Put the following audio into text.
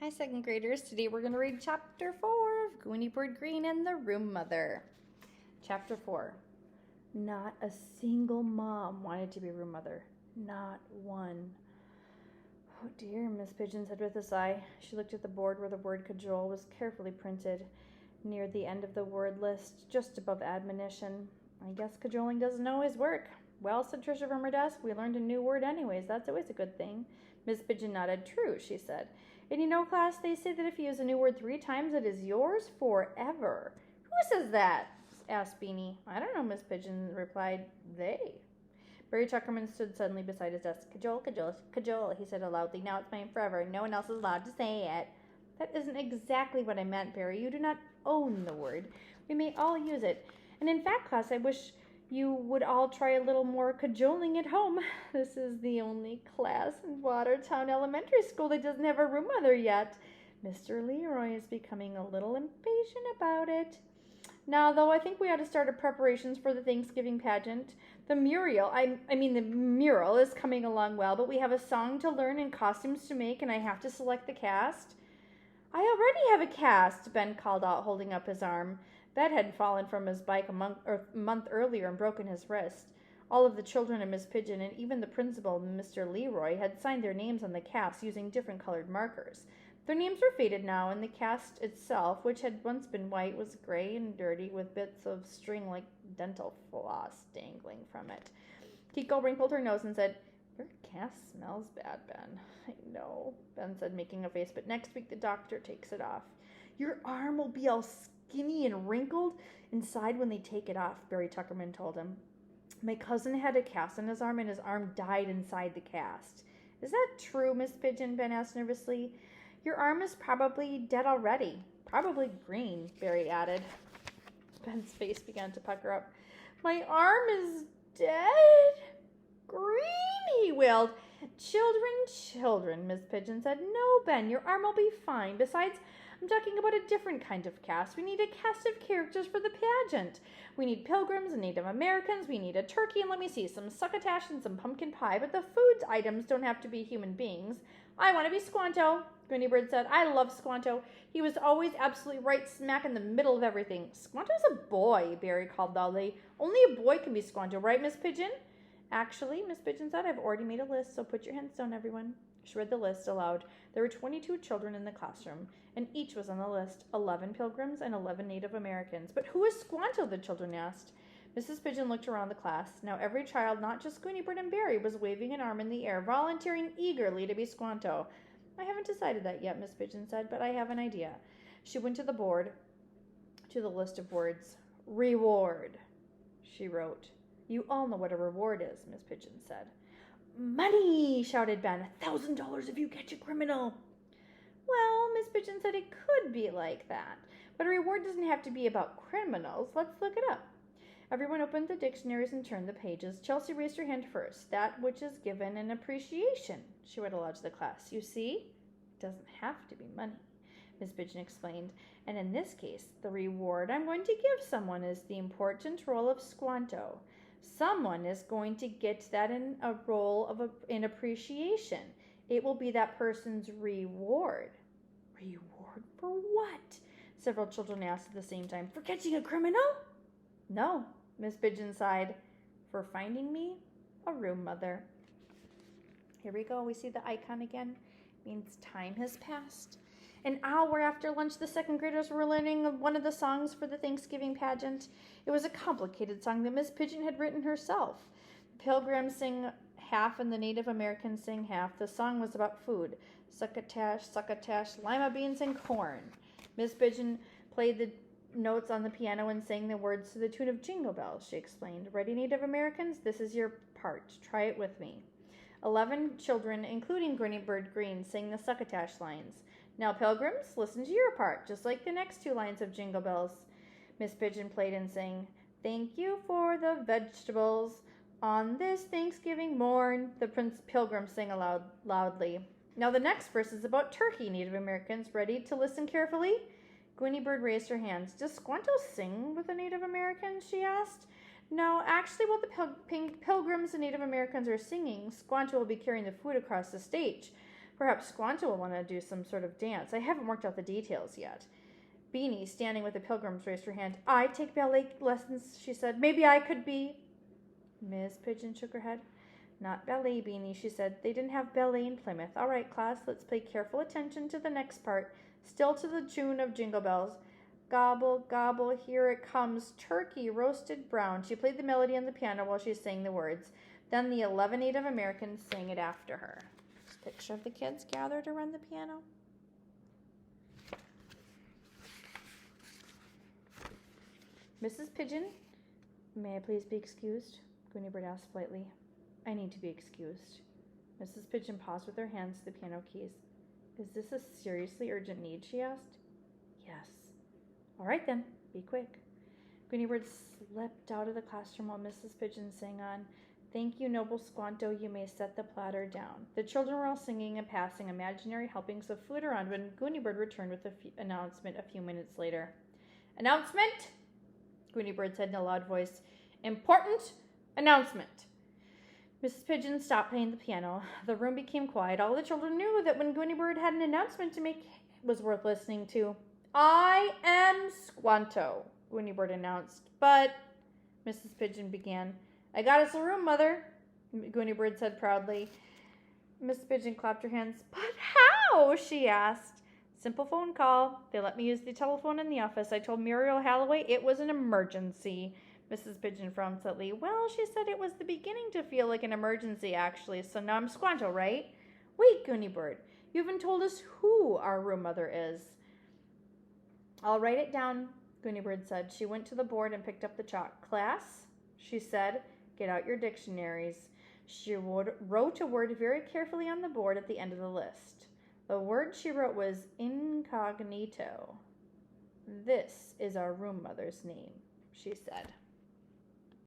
Hi, second graders. Today we're going to read Chapter 4 of Gooney, Greene, and the Room Mother. Chapter 4. Not a single mom wanted to be room mother. Not one. Oh dear, Miss Pigeon said with a sigh. She looked at the board where the word cajole was carefully printed near the end of the word list, just above admonition. I guess cajoling doesn't always work. Well, said Tricia from her desk, we learned a new word anyways. That's always a good thing. Miss Pigeon nodded. True, she said. And you know, class, they say that if you use a new word 3 times, it is yours forever. Who says that? Asked Beanie. I don't know, Miss Pigeon replied. They. Barry Tuckerman stood suddenly beside his desk. Cajole, cajole, cajole, he said loudly. Now it's mine forever. No one else is allowed to say it. That isn't exactly what I meant, Barry. You do not own the word. We may all use it. And in fact, class, I wish you would all try a little more cajoling at home. This is the only class in Watertown Elementary School that doesn't have a room mother yet. Mr. Leroy is becoming a little impatient about it. Now, though, I think we ought to start our preparations for the Thanksgiving pageant. The mural is coming along well, but we have a song to learn and costumes to make, and I have to select the cast. I already have a cast, Ben called out, holding up his arm. Ben had fallen from his bike a month earlier and broken his wrist. All of the children and Miss Pigeon and even the principal, Mr. Leroy, had signed their names on the casts using different colored markers. Their names were faded now, and the cast itself, which had once been white, was gray and dirty with bits of string like dental floss dangling from it. Kiko wrinkled her nose and said, Your cast smells bad, Ben. I know, Ben said, making a face, but next week the doctor takes it off. Your arm will be all skinny and wrinkled inside when they take it off, Barry Tuckerman told him. My cousin had a cast on his arm, and his arm died inside the cast. Is that true, Miss Pigeon? Ben asked nervously. Your arm is probably dead already. Probably green, Barry added. Ben's face began to pucker up. My arm is dead? Green, he wailed. Children, Miss Pigeon said. No, Ben, your arm will be fine. Besides, I'm talking about a different kind of cast. We need a cast of characters for the pageant. We need pilgrims and Native Americans. We need a turkey and, let me see, some succotash and some pumpkin pie. But the food items don't have to be human beings. I want to be Squanto, Gooney Bird said. I love Squanto. He was always absolutely right smack in the middle of everything. Squanto's a boy, Barry called loudly. Only a boy can be Squanto, right, Miss Pigeon? Actually, Miss Pigeon said, I've already made a list, so put your hands down, everyone. She read the list aloud. There were 22 children in the classroom, and each was on the list, 11 pilgrims and 11 Native Americans. But who is Squanto, the children asked. Mrs. Pigeon looked around the class. Now every child, not just Gooney Bird and Barry, was waving an arm in the air, volunteering eagerly to be Squanto. I haven't decided that yet, Miss Pigeon said, but I have an idea. She went to the board, to the list of words. Reward, she wrote. You all know what a reward is, Miss Pigeon said. Money, shouted Ben. $1,000 if you catch a criminal. Well, Miss Pigeon said it could be like that, but a reward doesn't have to be about criminals. Let's look it up. Everyone opened the dictionaries and turned the pages. Chelsea raised her hand first. That which is given in appreciation, she read aloud to the class. You see, it doesn't have to be money, Miss Pigeon explained. And in this case, the reward I'm going to give someone is the important role of Squanto. Someone is going to get that in a role in appreciation. It will be that person's reward. Reward for what? Several children asked at the same time. For catching a criminal? No, Miss Pigeon sighed. For finding me a room mother. Here we go. We see the icon again. It means time has passed. An hour after lunch, the second graders were learning one of the songs for the Thanksgiving pageant. It was a complicated song that Miss Pigeon had written herself. The pilgrims sing half and the Native Americans sing half. The song was about food. Succotash, lima beans, and corn. Miss Pigeon played the notes on the piano and sang the words to the tune of Jingle Bells, she explained. Ready, Native Americans? This is your part. Try it with me. 11 children, including Gooney Bird Greene, sang the succotash lines. Now, pilgrims, listen to your part, just like the next 2 lines of Jingle Bells. Miss Pigeon played and sang, Thank you for the vegetables on this Thanksgiving morn. The pilgrims sang aloud loudly. Now, the next verse is about turkey, Native Americans. Ready to listen carefully? Gooney Bird raised her hands. Does Squanto sing with the Native Americans? She asked. No, actually, while the pilgrims and Native Americans are singing, Squanto will be carrying the food across the stage. Perhaps Squanto will want to do some sort of dance. I haven't worked out the details yet. Beanie, standing with the pilgrims, raised her hand. I take ballet lessons, she said. Maybe I could be. Miss Pigeon shook her head. Not ballet, Beanie, she said. They didn't have ballet in Plymouth. All right, class, let's pay careful attention to the next part. Still to the tune of Jingle Bells. Gobble, gobble, here it comes, turkey roasted brown. She played the melody on the piano while she sang the words. Then the 11 Native Americans sang it after her. Picture of the kids gathered around the piano. Mrs. Pigeon, may I please be excused? Gooney Bird asked politely. I need to be excused. Mrs. Pigeon paused with her hands to the piano keys. Is this a seriously urgent need, she asked. Yes. All right then, be quick. Gooney Bird slipped out of the classroom while Mrs. Pigeon sang on. Thank you, noble Squanto, you may set the platter down. The children were all singing and passing imaginary helpings of food around when Gooney Bird returned with the announcement a few minutes later. Announcement! Gooney Bird said in a loud voice. Important announcement. Mrs. Pigeon stopped playing the piano. The room became quiet. All the children knew that when Gooney Bird had an announcement to make, it was worth listening to. I am Squanto, Gooney Bird announced. But, Mrs. Pigeon began. I got us a room, Mother, Gooney Bird said proudly. Mrs. Pigeon clapped her hands. But how? She asked. Simple phone call. They let me use the telephone in the office. I told Muriel Halloway it was an emergency. Mrs. Pigeon frowned slightly. Well, she said it was the beginning to feel like an emergency, actually, so now I'm Squanto, right? Wait, Gooney Bird. You haven't told us who our room mother is. I'll write it down, Gooney Bird said. She went to the board and picked up the chalk. Class, she said, get out your dictionaries. She wrote a word very carefully on the board at the end of the list. The word she wrote was incognito. This is our room mother's name, she said.